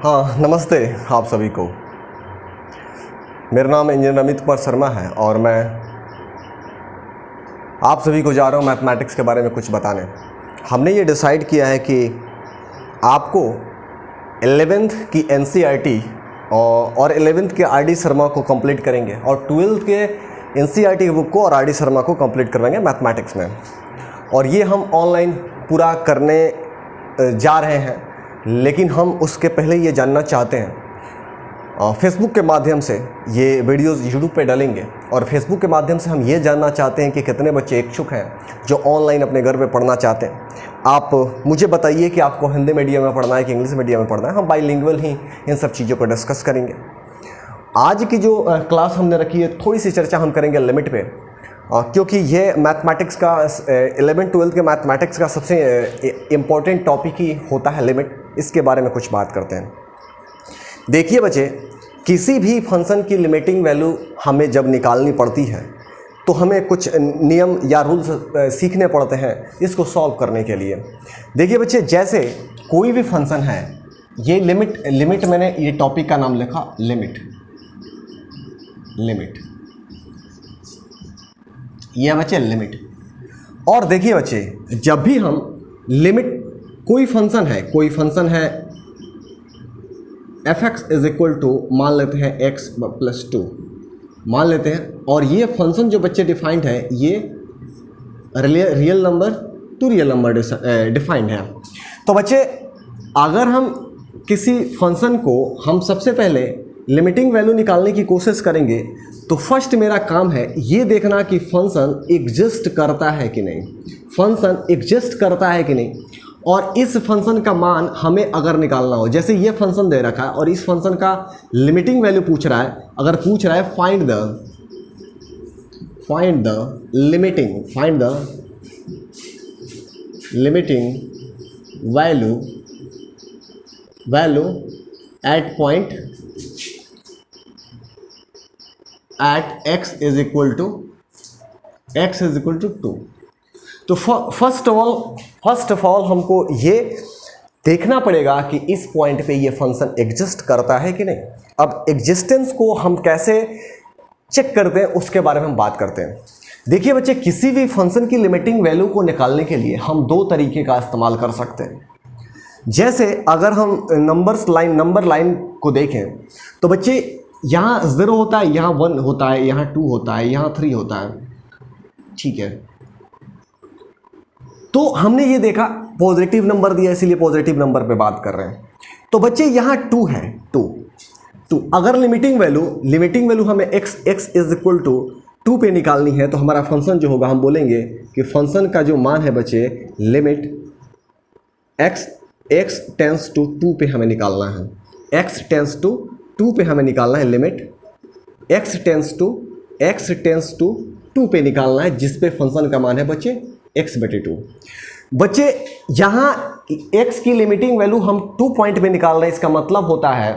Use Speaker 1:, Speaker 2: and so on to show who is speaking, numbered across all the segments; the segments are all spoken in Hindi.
Speaker 1: हाँ, नमस्ते आप सभी को। मेरा नाम इंजीनियर अमित कुमार शर्मा है और मैं आप सभी को जा रहा हूँ मैथमेटिक्स के बारे में कुछ बताने। हमने ये डिसाइड किया है कि आपको 11th की NCERT और 11th के RD शर्मा को कंप्लीट करेंगे और 12th के NCERT की बुक को और RD शर्मा को कंप्लीट करवाएंगे मैथमेटिक्स में। और ये हम ऑनलाइन पूरा करने जा रहे हैं, लेकिन हम उसके पहले ये जानना चाहते हैं, फेसबुक के माध्यम से ये वीडियोस यूट्यूब पे डालेंगे और फेसबुक के माध्यम से हम ये जानना चाहते हैं कि कितने बच्चे इच्छुक हैं जो ऑनलाइन अपने घर पे पढ़ना चाहते हैं। आप मुझे बताइए कि आपको हिंदी मीडियम में पढ़ना है कि इंग्लिश मीडियम में पढ़ना है। हम बाइलिंगुअल ही इन सब चीज़ों को डिस्कस करेंगे। आज की जो क्लास हमने रखी है, थोड़ी सी चर्चा हम करेंगे लिमिट पे, क्योंकि ये मैथमेटिक्स का 11th-12th के मैथमेटिक्स का सबसे इम्पॉर्टेंट टॉपिक ही होता है लिमिट। इसके बारे में कुछ बात करते हैं। देखिए बच्चे, किसी भी फंक्शन की लिमिटिंग वैल्यू हमें जब निकालनी पड़ती है तो हमें कुछ नियम या रूल्स सीखने पड़ते हैं इसको सॉल्व करने के लिए। देखिए बच्चे, जैसे कोई भी फंक्शन है, ये लिमिट मैंने ये टॉपिक का नाम लिखा लिमिट। ये बच्चे लिमिट। और देखिए बच्चे, जब भी हम लिमिट कोई फंक्शन है f(x) इज इक्वल टू मान लेते हैं x प्लस 2 मान लेते हैं, और ये फंक्शन जो बच्चे डिफाइंड है ये real number two real number defined है। तो बच्चे, अगर हम किसी फंक्शन को हम सबसे पहले लिमिटिंग वैल्यू निकालने की कोशिश करेंगे तो फर्स्ट मेरा काम है ये देखना कि फंक्शन एग्जिस्ट करता है कि नहीं, और इस फंक्शन का मान हमें अगर निकालना हो, जैसे ये फंक्शन दे रखा है और इस फंक्शन का लिमिटिंग वैल्यू पूछ रहा है। अगर पूछ रहा है find the limiting value at point at x is equal to 2। तो फर्स्ट ऑफ ऑल हमको ये देखना पड़ेगा कि इस पॉइंट पे ये फंक्शन एग्जिस्ट करता है कि नहीं। अब एग्जिस्टेंस को हम कैसे चेक करते हैं उसके बारे में हम बात करते हैं। देखिए बच्चे, किसी भी फंक्शन की लिमिटिंग वैल्यू को निकालने के लिए हम दो तरीके का इस्तेमाल कर सकते हैं। जैसे अगर हम नंबर लाइन को देखें तो बच्चे, यहाँ 0 होता है, यहाँ 1 होता है, यहाँ 2 होता है, यहाँ 3 होता है, ठीक है। तो हमने ये देखा पॉजिटिव नंबर दिया, इसीलिए पॉजिटिव नंबर पे बात कर रहे हैं। तो बच्चे, यहाँ 2 है, 2। अगर लिमिटिंग वैल्यू हमें x इज इक्वल टू 2 पे निकालनी है तो हमारा फंक्शन जो होगा, हम बोलेंगे कि फंक्शन का जो मान है बच्चे, लिमिट x टेंस टू 2 पे हमें निकालना है। x टेंस टू 2 पे हमें निकालना है लिमिट x टेंस टू 2 पे निकालना है, जिस पे फंक्शन का मान है बच्चे x/2। बच्चे, यहाँ x की लिमिटिंग वैल्यू हम 2 पॉइंट पे निकाल रहे हैं। इसका मतलब होता है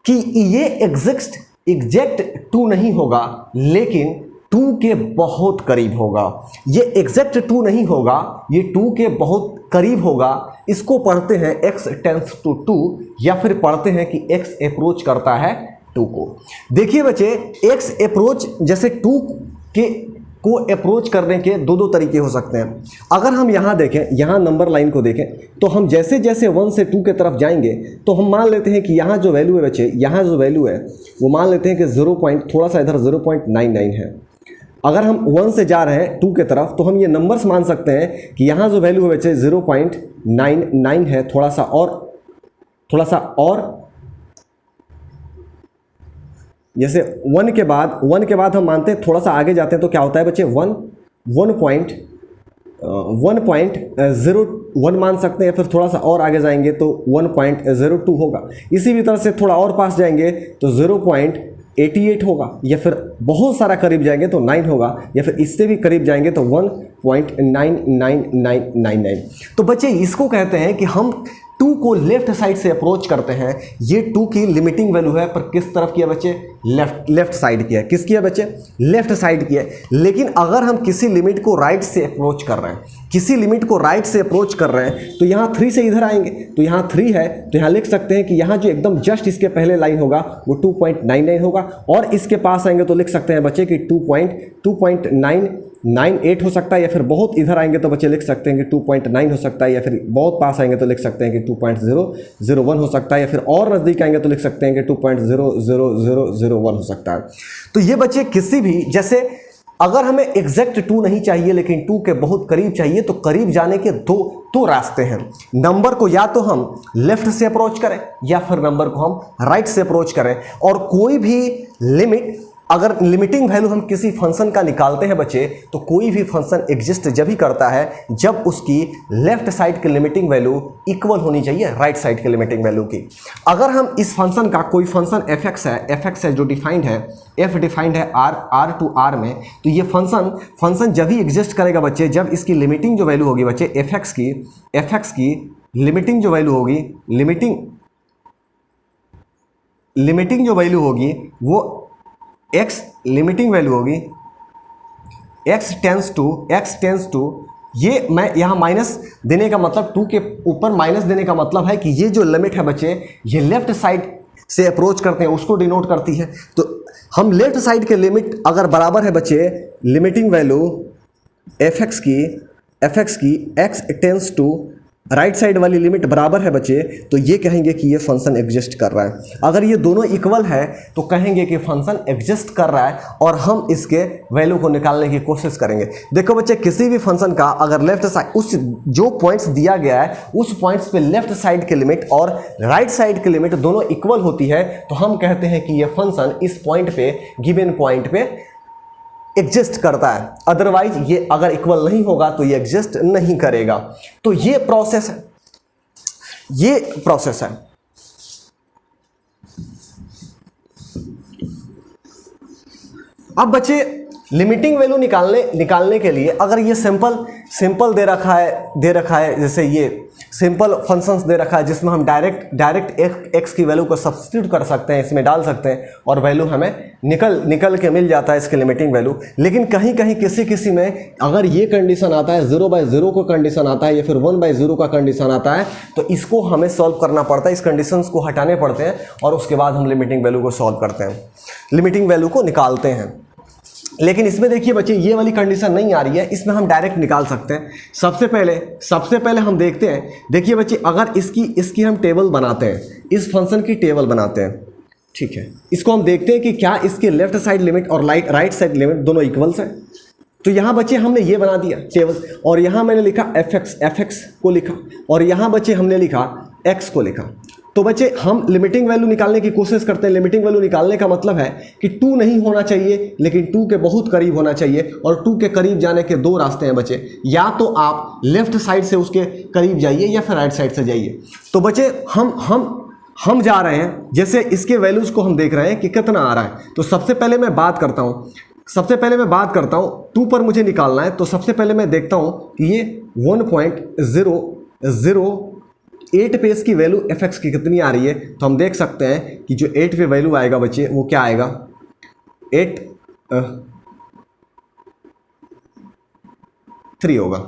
Speaker 1: कि ये एग्जैक्ट 2 नहीं होगा, लेकिन 2 के बहुत करीब होगा। ये एग्जैक्ट 2 नहीं होगा, ये 2 के बहुत करीब होगा। इसको पढ़ते हैं x टेंस टू 2, या फिर पढ़ते हैं कि x अप्रोच करता है 2 को। देखिए बच्चे, x अप्रोच जैसे 2 को अप्रोच करने के दो तरीके हो सकते हैं। अगर हम यहाँ देखें, यहाँ नंबर लाइन को देखें, तो हम जैसे 1 से 2 के तरफ जाएंगे तो हम मान लेते हैं कि यहाँ जो वैल्यू है बच्चे, यहाँ जो वैल्यू है वो मान लेते हैं कि 0 पॉइंट थोड़ा सा इधर 0.99 है। अगर हम 1 से जा रहे हैं 2 के तरफ तो हम ये नंबर्स मान सकते हैं कि यहाँ जो वैल्यू है बच्चे 0.99 है, थोड़ा सा और जैसे 1 के बाद हम मानते हैं थोड़ा सा आगे जाते हैं तो क्या होता है बच्चे, 1.01 मान सकते हैं, फिर थोड़ा सा और आगे जाएंगे तो 1.02 होगा। इसी भी तरह से थोड़ा और पास जाएंगे तो 0.88 होगा, या फिर बहुत सारा करीब जाएंगे तो 9 होगा, या फिर इससे भी करीब जाएंगे तो 1.99999। तो बच्चे, इसको कहते हैं कि हम 2 को लेफ्ट साइड से अप्रोच करते हैं। ये 2 की लिमिटिंग वैल्यू है, पर किस तरफ की है बच्चे, लेफ्ट साइड की है। किसकी है बच्चे? लेफ्ट साइड की है। लेकिन अगर हम किसी लिमिट को राइट से अप्रोच कर रहे हैं, किसी लिमिट को राइट से अप्रोच कर रहे हैं, तो यहाँ 3 से इधर आएंगे, तो यहाँ 3 है, तो यहाँ लिख सकते हैं कि यहाँ जो एकदम जस्ट इसके पहले लाइन होगा वो 2.99 होगा, और इसके पास आएंगे तो लिख सकते हैं बच्चे कि 2.998 हो सकता है, या फिर बहुत इधर आएंगे तो बच्चे लिख सकते हैं कि 2.9 हो सकता है, या फिर बहुत पास आएंगे तो लिख सकते हैं कि 2.001 हो सकता है, या फिर और नज़दीक आएंगे तो लिख सकते हैं कि 2.00001 हो सकता है। तो ये बच्चे किसी भी, जैसे अगर हमें एग्जैक्ट 2 नहीं चाहिए लेकिन 2 के बहुत करीब चाहिए, तो करीब जाने के दो रास्ते हैं। नंबर को या तो हम लेफ्ट से अप्रोच करें या फिर नंबर को हम राइट से अप्रोच करें। और कोई भी लिमिट, अगर लिमिटिंग वैल्यू हम किसी फंक्शन का निकालते हैं बच्चे, तो कोई भी फंक्शन एग्जिस्ट जब ही करता है जब उसकी लेफ्ट साइड की लिमिटिंग वैल्यू इक्वल होनी चाहिए राइट साइड की लिमिटिंग वैल्यू की। अगर हम इस फंक्शन का, कोई फंक्शन एफ है जो डिफाइंड है, एफ डिफाइंड है आर टू आर में, तो ये फंक्शन जब ही एग्जिस्ट करेगा बच्चे जब इसकी लिमिटिंग जो वैल्यू होगी बच्चे एफ एक्स की लिमिटिंग जो वैल्यू होगी, लिमिटिंग जो वैल्यू होगी वो x लिमिटिंग वैल्यू होगी x टेंस टू, ये मैं यहाँ माइनस देने का मतलब 2 के ऊपर माइनस देने का मतलब है कि ये जो लिमिट है बच्चे ये लेफ्ट साइड से अप्रोच करते हैं उसको डिनोट करती है। तो हम लेफ्ट साइड के लिमिट अगर बराबर है बच्चे लिमिटिंग वैल्यू एफ एक्स की x tends to right side वाली लिमिट बराबर है बच्चे, तो ये कहेंगे कि ये फंक्शन एग्जिस्ट कर रहा है। अगर ये दोनों इक्वल है तो कहेंगे कि फंक्शन एग्जिस्ट कर रहा है और हम इसके वैल्यू को निकालने की कोशिश करेंगे। देखो बच्चे, किसी भी फंक्शन का अगर लेफ्ट साइड, उस जो पॉइंट्स दिया गया है उस पॉइंट्स पे लेफ्ट साइड की लिमिट और राइट साइड की लिमिट दोनों इक्वल होती है, तो हम कहते हैं कि ये फंक्शन इस पॉइंट पे, गिवन पॉइंट पे एग्जिस्ट करता है। अदरवाइज ये अगर इक्वल नहीं होगा तो ये एग्जिस्ट नहीं करेगा। तो ये प्रोसेस है। अब बच्चे लिमिटिंग वैल्यू निकालने के लिए अगर ये सिंपल दे रखा है, जैसे ये सिंपल फंक्शंस दे रखा है जिसमें हम डायरेक्ट एक्स की वैल्यू को सब्स्टिट्यूट कर सकते हैं, इसमें डाल सकते हैं और वैल्यू हमें निकल के मिल जाता है इसकी लिमिटिंग वैल्यू। लेकिन कहीं किसी में अगर ये कंडीशन आता है, 0/0 का कंडीशन आता है या फिर 1/0 का कंडीशन आता है, तो इसको हमें सॉल्व करना पड़ता है, इस कंडीशंस को हटाने पड़ते हैं और उसके बाद हम लिमिटिंग वैल्यू को सॉल्व करते हैं, लिमिटिंग वैल्यू को निकालते हैं। लेकिन इसमें देखिए बच्चे ये वाली कंडीशन नहीं आ रही है, इसमें हम डायरेक्ट निकाल सकते हैं। सबसे पहले हम देखते हैं, देखिए बच्चे अगर इसकी हम टेबल बनाते हैं, इस फंक्शन की टेबल बनाते हैं, ठीक है, इसको हम देखते हैं कि क्या इसके लेफ्ट साइड लिमिट और राइट साइड लिमिट दोनों इक्वल्स हैं। तो यहाँ बच्चे हमने ये बना दिया टेबल, और यहाँ मैंने लिखा एफ एक्स को लिखा, और यहाँ बच्चे हमने लिखा एक्स को लिखा। तो बच्चे हम लिमिटिंग वैल्यू निकालने की कोशिश करते हैं। लिमिटिंग वैल्यू निकालने का मतलब है कि 2 नहीं होना चाहिए लेकिन 2 के बहुत करीब होना चाहिए, और 2 के करीब जाने के 2 रास्ते हैं बच्चे, या तो आप लेफ्ट साइड से उसके करीब जाइए या फिर राइट साइड से जाइए। तो बच्चे हम जा रहे हैं, जैसे इसके वैल्यूज़ को हम देख रहे हैं कि कितना आ रहा है। तो सबसे पहले मैं बात करता हूँ 2 पर मुझे निकालना है। तो सबसे पहले मैं देखता हूँ कि ये 1.008 पे इसकी वैल्यू एफ एक्स की कितनी आ रही है। तो हम देख सकते हैं कि जो 8 पे वैल्यू आएगा बच्चे वो क्या आएगा, 3 होगा,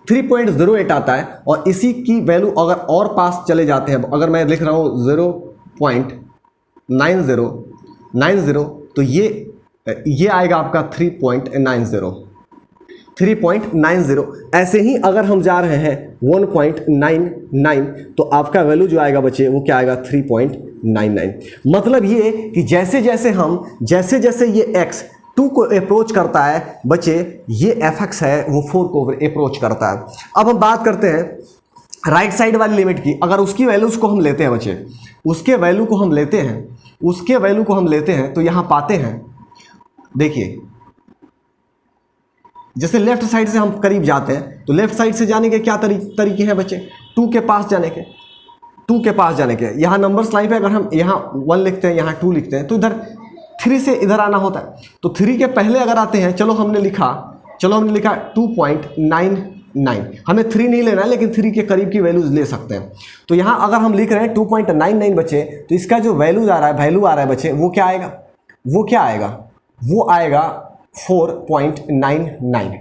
Speaker 1: 3.08 आता है। और इसी की वैल्यू अगर और पास चले जाते हैं, अगर मैं लिख रहा हूँ 0.90 तो ये आएगा आपका 3.90। ऐसे ही अगर हम जा रहे हैं 1.99 तो आपका वैल्यू जो आएगा बच्चे वो क्या आएगा, 3.99। मतलब ये कि जैसे जैसे ये x 2 को अप्रोच करता है बच्चे, ये एफ एक्स है वो 4 को अप्रोच करता है। अब हम बात करते हैं राइट साइड वाली लिमिट की। अगर उसकी वैल्यूज़ को हम लेते हैं बच्चे, उसके वैल्यू को हम लेते हैं तो यहाँ पाते हैं, देखिए जैसे लेफ्ट साइड से हम करीब जाते हैं तो लेफ्ट साइड से जाने के क्या तरीके हैं बच्चे, 2 के पास जाने के। यहाँ नंबर्स लाइन पे अगर हम यहाँ 1 लिखते हैं, यहाँ 2 लिखते हैं, तो इधर 3 से इधर आना होता है। तो 3 के पहले अगर आते हैं, चलो हमने लिखा 2.99। हमें 3 नहीं लेना है लेकिन 3 के करीब की वैल्यूज ले सकते हैं। तो यहाँ अगर हम लिख रहे हैं 2.99 बच्चे, तो इसका जो वैल्यू आ रहा है बच्चे वो क्या आएगा, वो क्या आएगा, वो आएगा 4.99।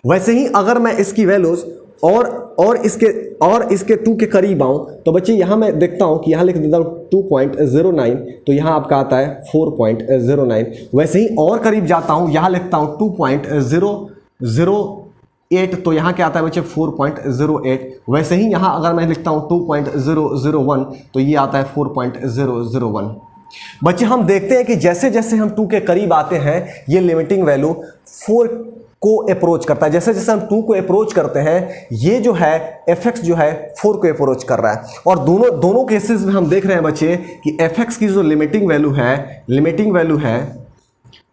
Speaker 1: वैसे ही अगर मैं इसकी वैल्यूज और इसके 2 के करीब आऊँ तो बच्चे यहाँ मैं देखता हूँ कि यहाँ लिख देता हूँ 2.09, तो यहाँ आपका आता है 4.09। वैसे ही और करीब जाता हूँ, यहाँ लिखता हूँ 2.008, तो यहाँ क्या आता है बच्चे 4.08। वैसे ही यहाँ अगर मैं लिखता हूँ 2.001 तो ये आता है 4.001। बच्चे हम देखते हैं कि जैसे जैसे हम 2 के करीब आते हैं ये लिमिटिंग वैल्यू 4 को अप्रोच करता है। जैसे जैसे हम 2 को अप्रोच करते हैं ये जो है fx जो है 4 को अप्रोच कर रहा है। और दोनों केसेस में हम देख रहे हैं बच्चे कि fx की जो लिमिटिंग वैल्यू है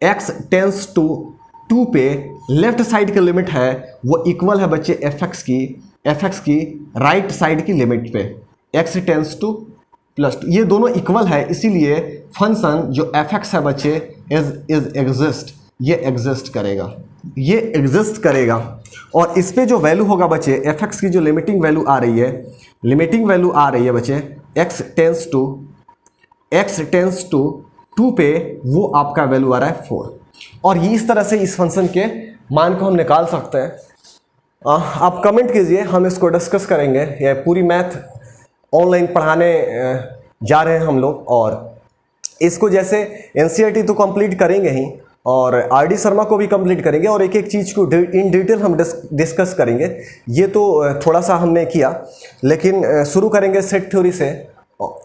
Speaker 1: x टेंस टू 2 पे लेफ्ट साइड की लिमिट है वो इक्वल है बच्चे fx की राइट साइड की लिमिट पे x टेंस टू +2, ये दोनों इक्वल है, इसीलिए फंक्शन जो fx है बच्चे इज एग्जिस्ट, ये एग्जिस्ट करेगा। और इस पे जो वैल्यू होगा बच्चे fx की जो लिमिटिंग वैल्यू आ रही है बच्चे x टेंस टू 2 पे वो आपका वैल्यू आ रहा है 4। और ये इस तरह से इस फंक्शन के मान को हम निकाल सकते हैं। आप कमेंट कीजिए, हम इसको डिस्कस करेंगे। ये पूरी मैथ ऑनलाइन पढ़ाने जा रहे हैं हम लोग, और इसको जैसे एनसीईआरटी तो कंप्लीट करेंगे ही और आरडी शर्मा को भी कंप्लीट करेंगे, और एक एक चीज़ को इन डिटेल हम डिस्कस करेंगे। ये तो थोड़ा सा हमने किया, लेकिन शुरू करेंगे सेट थ्योरी से,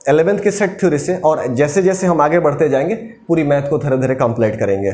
Speaker 1: 11th के सेट थ्योरी से, और जैसे जैसे हम आगे बढ़ते जाएंगे पूरी मैथ को धीरे धीरे कंप्लीट करेंगे।